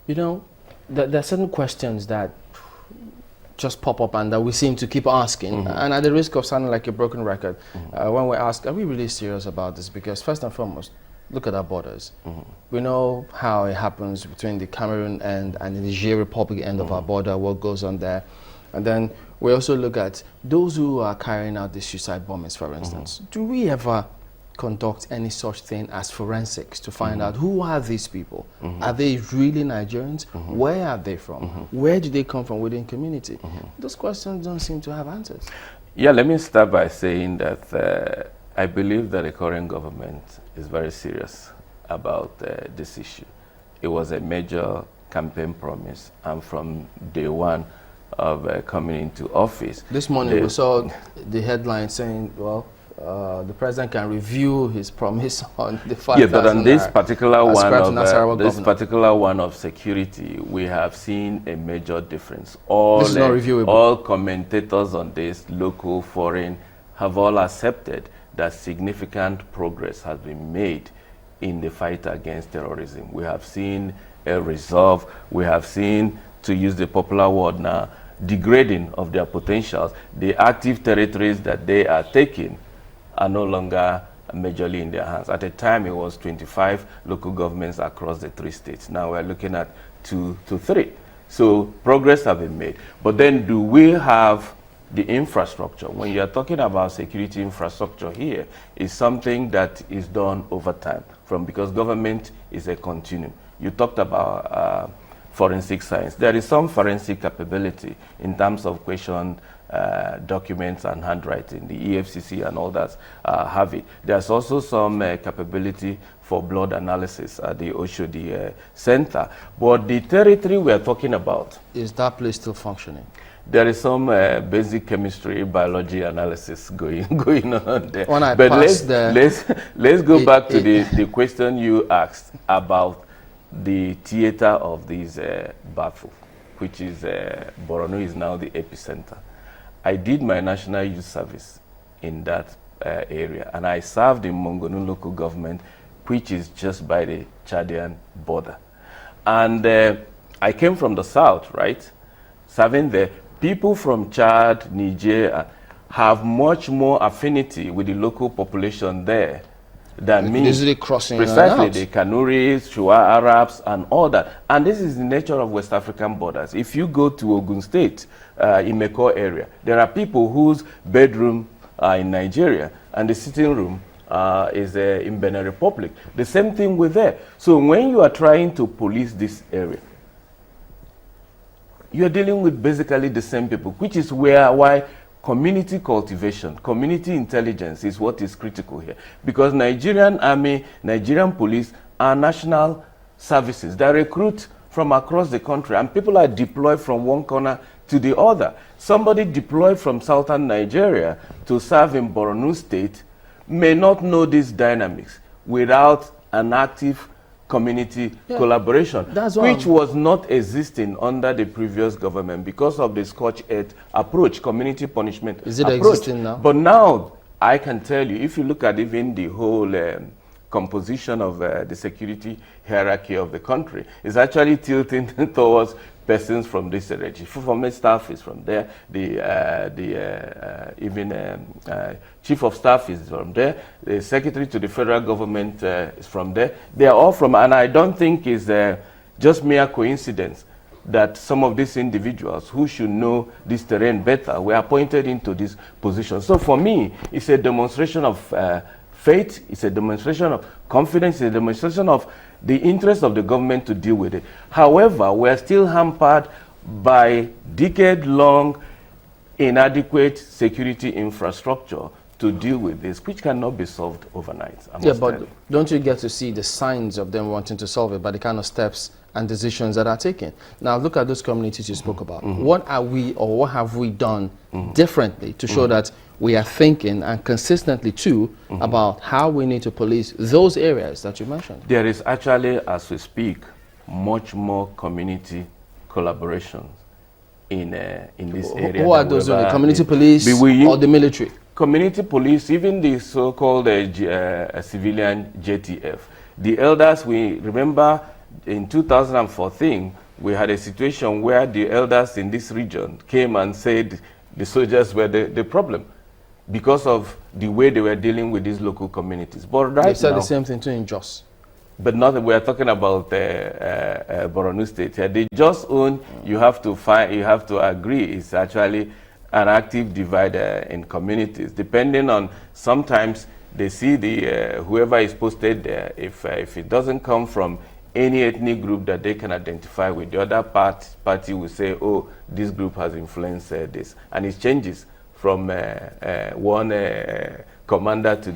You know, there are certain questions that just pop up and that we seem to keep asking. And at the risk of sounding like a broken record, when we ask, are we really serious about this? Because first and foremost, look at our borders. We know how it happens between the Cameroon end and the Niger Republic end of our border, what goes on there. And then we also look at those who are carrying out the suicide bombings, for instance. Do we ever conduct any such thing as forensics to find out who are these people? Are they really Nigerians? Where are they from? Where do they come from within community? Those questions don't seem to have answers. Yeah, let me start by saying that I believe that the current government is very serious about this issue. It was a major campaign promise, and from day one of coming into office. This morning we saw the headline saying, well, the president can review his promise on the 5,000. Yeah, but on this particular one of security, we have seen a major difference. This is not reviewable. All commentators on this, local, foreign, have all accepted that significant progress has been made in the fight against terrorism. We have seen a resolve. We have seen, to use the popular word now, degrading of their potentials. The active territories that they are taking are no longer majorly in their hands. At the time, it was 25 local governments across the 3 states. Now we're looking at 2 to 3. So progress has been made. But then do we have the infrastructure? When you're talking about security infrastructure here, it's something that is done over time, because government is a continuum. You talked about forensic science. There is some forensic capability in terms of question documents and handwriting. The EFCC and all that have it. There's also some capability for blood analysis at the Oshodi Center. But the territory we're talking about... Is that place still functioning? There is some basic chemistry, biology analysis going on there. When but let's go back to the question you asked about the theater of this battle, which is Borno is now the epicenter. I did my national youth service in that area, and I served in Mongonu local government, which is just by the Chadian border. And I came from the south, right? Serving there. People from Chad, Niger, have much more affinity with the local population there than me. Easily crossing precisely the Kanuris, Shua Arabs, and all that. And this is the nature of West African borders. If you go to Ogun State, in Meko area, there are people whose bedroom are in Nigeria and the sitting room is in Benin Republic. The same thing with there. So when you are trying to police this area, you are dealing with basically the same people, which is why community cultivation, community intelligence is what is critical here. Because Nigerian army, Nigerian police are national services that recruit from across the country, and people are deployed from one corner to the other. Somebody deployed from southern Nigeria to serve in Borno State may not know these dynamics without an active community collaboration, which was not existing under the previous government because of the scorched-earth approach, community punishment approach. Is it existing now? But now, I can tell you, if you look at even the whole composition of the security hierarchy of the country, it's actually tilting towards persons from this region. From staff is from there, chief of staff is from there, the secretary to the federal government is from there. They are all from, and I don't think it's just mere coincidence that some of these individuals who should know this terrain better were appointed into this position. So for me, it's a demonstration of faith, it's a demonstration of confidence, it's a demonstration of the interest of the government to deal with it. However, we're still hampered by decade-long inadequate security infrastructure to deal with this, which cannot be solved overnight. Yeah, but don't you get to see the signs of them wanting to solve it by the kind of steps and decisions that are taken? Now, look at those communities you spoke about. What are we, or what have we done differently to show that we are thinking, and consistently too, about how we need to police those areas that you mentioned? There is actually, as we speak, much more community collaboration in this area. Who are those? The community police or the military? Community police, even the so-called civilian JTF. The elders, we remember in 2014, we had a situation where the elders in this region came and said the soldiers were the problem because of the way they were dealing with these local communities. But right they said now, the same thing too in Jos. but not we are talking about Borno State here. The Jos own, you have to agree, is actually an active divider in communities. Depending on, sometimes they see the whoever is posted there. If it doesn't come from any ethnic group that they can identify with, the other party will say, oh, this group has influenced this, and it changes from one commander to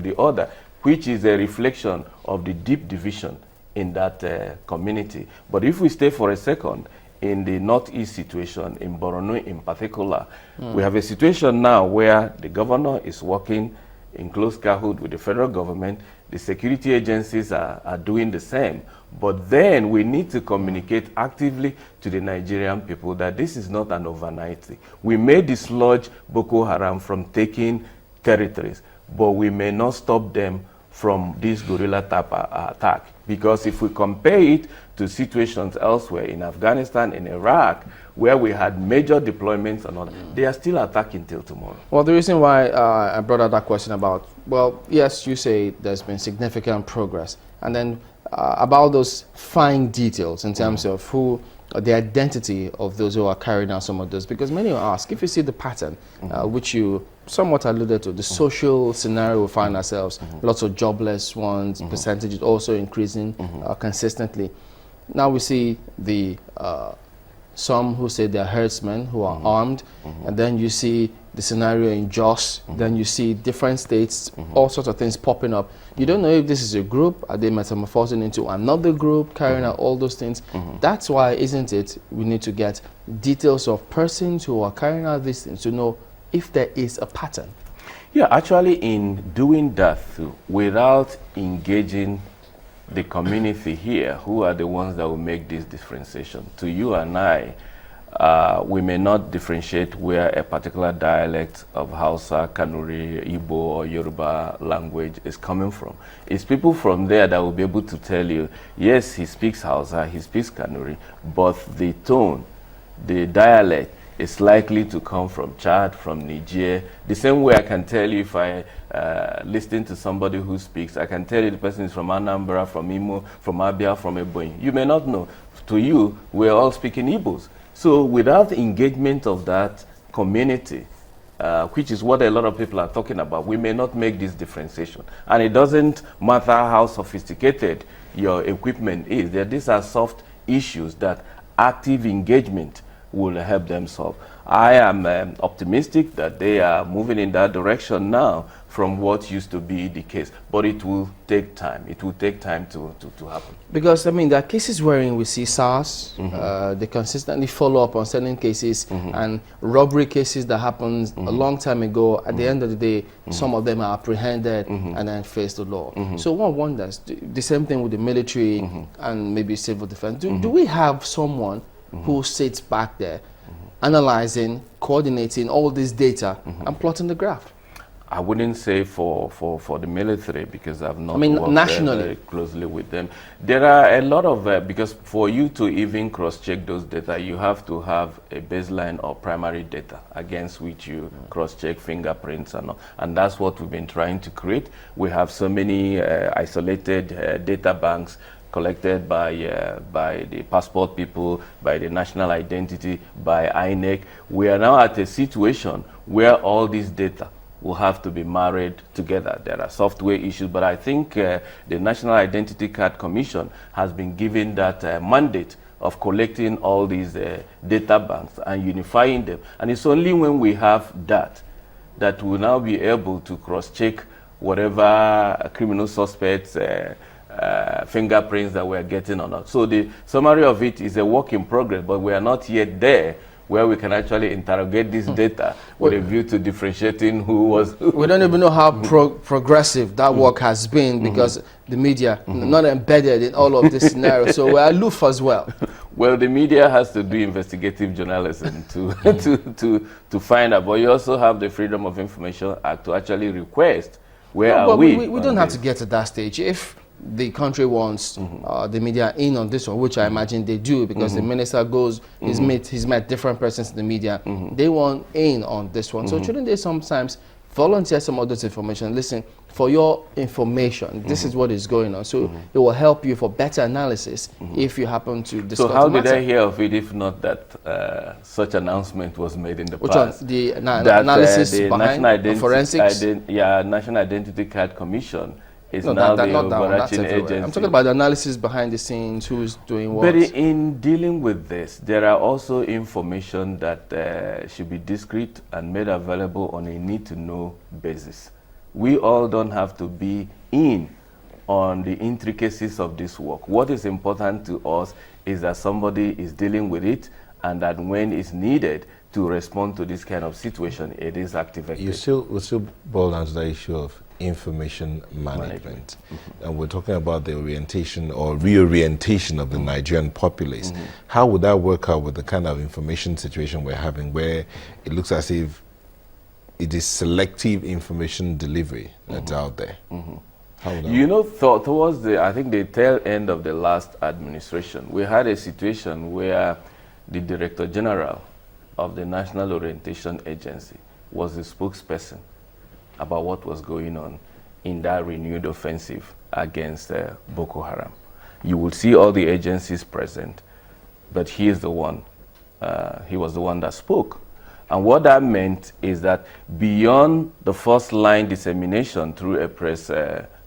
the other, which is a reflection of the deep division in that community. But if we stay for a second in the northeast situation, in Borno in particular, we have a situation now where the governor is working in close cahoot with the federal government. The security agencies are doing the same. But then we need to communicate actively to the Nigerian people that this is not an overnight thing. We may dislodge Boko Haram from taking territories, but we may not stop them from this guerrilla type attack. Because if we compare it to situations elsewhere in Afghanistan, in Iraq, where we had major deployments and all, they are still attacking till tomorrow. Well, the reason why I brought up that question about, well, yes, you say there's been significant progress, and then about those fine details in terms of who, the identity of those who are carrying out some of those, because many will ask, if you see the pattern, which you somewhat alluded to, the social scenario we find ourselves, lots of jobless ones, percentages also increasing consistently. Now we see the some who say they're herdsmen who are armed, and then you see the scenario in Jos, then you see different states, all sorts of things popping up. You don't know if this is a group, are they metamorphosing into another group, carrying out all those things. That's why, isn't it, we need to get details of persons who are carrying out these things to know if there is a pattern. Yeah, actually in doing that without engaging the community here, who are the ones that will make this differentiation. To you and I, we may not differentiate where a particular dialect of Hausa, Kanuri, Igbo, or Yoruba language is coming from. It's people from there that will be able to tell you, yes, he speaks Hausa, he speaks Kanuri, but the tone, the dialect, is likely to come from Chad, from Niger. The same way I can tell you if I listen to somebody who speaks, I can tell you the person is from Anambra, from Imo, from Abia, from Ebonyi. You may not know. To you, we're all speaking Igbos. So without engagement of that community, which is what a lot of people are talking about, we may not make this differentiation. And it doesn't matter how sophisticated your equipment is. These are soft issues that active engagement will help them solve. I am optimistic that they are moving in that direction now from what used to be the case. But it will take time. It will take time to happen. Because, I mean, there are cases wherein we see SARS, they consistently follow up on certain cases, and robbery cases that happened a long time ago. At the end of the day, some of them are apprehended and then face the law. So one wonders, the same thing with the military and maybe civil defense. Do we have someone who sits back there analyzing, coordinating all this data and plotting the graph? I wouldn't say for the military, because I've not worked nationally very closely with them. There are a lot of, because for you to even cross-check those data, you have to have a baseline or primary data against which you cross-check fingerprints and all. And that's what we've been trying to create. We have so many isolated data banks collected by the passport people, by the national identity, by INEC. We are now at a situation where all these data will have to be married together. There are software issues, but I think the National Identity Card Commission has been given that mandate of collecting all these data banks and unifying them. And it's only when we have that we'll now be able to cross-check whatever criminal suspects fingerprints that we're getting or not. So the summary of it is a work in progress, but we are not yet there where we can actually interrogate this data with a view to differentiating who was who. We don't even know how progressive that work has been, because the media not embedded in all of this scenario, so we're aloof as well. Well, the media has to do investigative journalism to find out, but you also have the Freedom of Information Act to actually request where are we. We don't have to get to that stage. If the country wants the media in on this one, which I imagine they do, because the minister goes, he's met different persons in the media. They want in on this one. So shouldn't they sometimes volunteer some of this information? Listen, for your information, this is what is going on. So it will help you for better analysis if you happen to discuss. So how did I hear of it if not that such announcement was made in the past? One? The analysis the behind forensics? National Identity Card Commission is now the overarching agency. I'm talking about the analysis behind the scenes, who's doing what. But in dealing with this, there are also information that should be discreet and made available on a need-to-know basis. We all don't have to be in on the intricacies of this work. What is important to us is that somebody is dealing with it, and that when it's needed to respond to this kind of situation, it is activated. We still boil down to the issue of information management. And we're talking about the orientation or reorientation of the Nigerian populace. How would that work out with the kind of information situation we're having, where it looks as if it is selective information delivery that's out there? How would that work? Towards I think the tail end of the last administration, we had a situation where the Director General of the National Orientation Agency was the spokesperson about what was going on in that renewed offensive against Boko Haram. You will see all the agencies present, but he is the one, he was the one that spoke. And what that meant is that beyond the first line dissemination through a press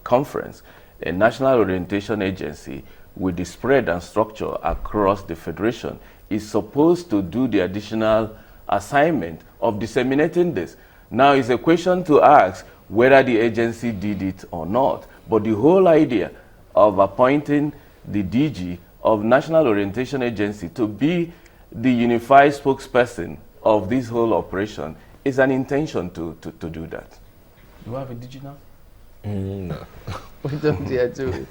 conference, a National Orientation Agency with the spread and structure across the Federation is supposed to do the additional assignment of disseminating this. Now it's a question to ask whether the agency did it or not. But the whole idea of appointing the DG of National Orientation Agency to be the unified spokesperson of this whole operation is an intention to do that. Do you have a DG now? No. We don't dare do it.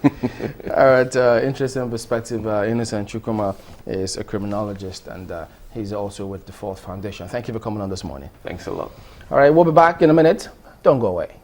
All right, interesting perspective. Innocent Chukwuma is a criminologist, and he's also with the Fourth Foundation. Thank you for coming on this morning. Thanks a lot. All right, we'll be back in a minute. Don't go away.